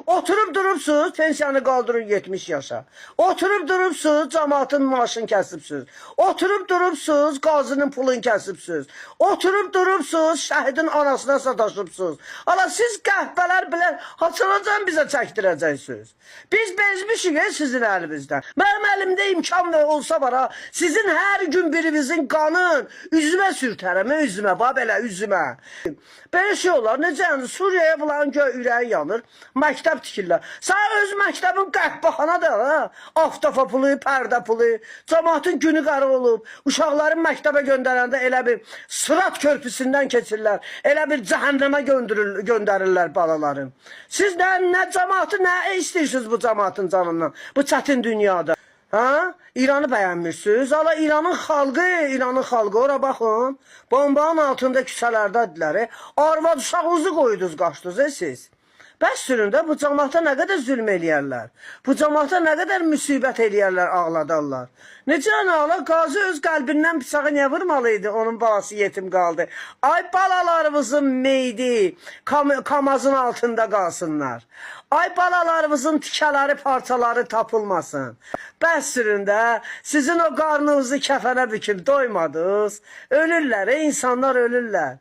Oturup durubsuz, pensiyanı qaldırın 70 yaşa. Oturup durubsuz, cəmaatın maaşını kəsibsiniz. Oturup durubsuz, qazının pulunu kəsibsiniz. Oturup durubsuz, şəhidin anasına sataşıbsınız. Ala siz qəhbələr bilən, haçanacan bizə çəkdirəcəksiniz. Biz bezmişik sizin əlinizdən. Mənim əlimdə imkan və olsa var ha, sizin hər gün birinizin qanın üzümə sürtərəm, üzümə, belə üzümə. Belə şey olar, necə yəni Suriyaya bulan ürəyi yanır, məktəb tikirlər. Sən öz məktəbin qəhbəxana da, ha? Aftafa pulu, pərdə pulu, cəmaatın günü qara olub, uşaqların məktəbə göndərəndə elə bir Sırat körpüsündən keçirlər, elə bir cəhənnəmə göndərirlər balaların. Siz nə cəmaatı, nə istəyirsiniz bu cəmaatın canından, bu çətin dünyada? Ha? İranı bəyənmirsiniz. Ala İranın xalqı, ora baxın. Bombanın altında küçələrdədirlər. Arvad uşağınızı qoydunuz, qaçdınız siz. Bəs sürün də bu cəmaata nə qədər zülm eləyərlər. Bu cəmaata nə qədər müsibət eləyərlər, ağladarlar. Necə ana, qazi öz qəlbindən bıçağı niyə vurmalıydı? Onun balası yetim qaldı. Ay balalarımızın meydi kamazın altında qalsınlar. Ay balalarımızın tikələri, parçaları tapılmasın. Bəs sürün də sizin o qarnınızı kəfənə büküb doymadınız. Ölürlər, insanlar ölürlər.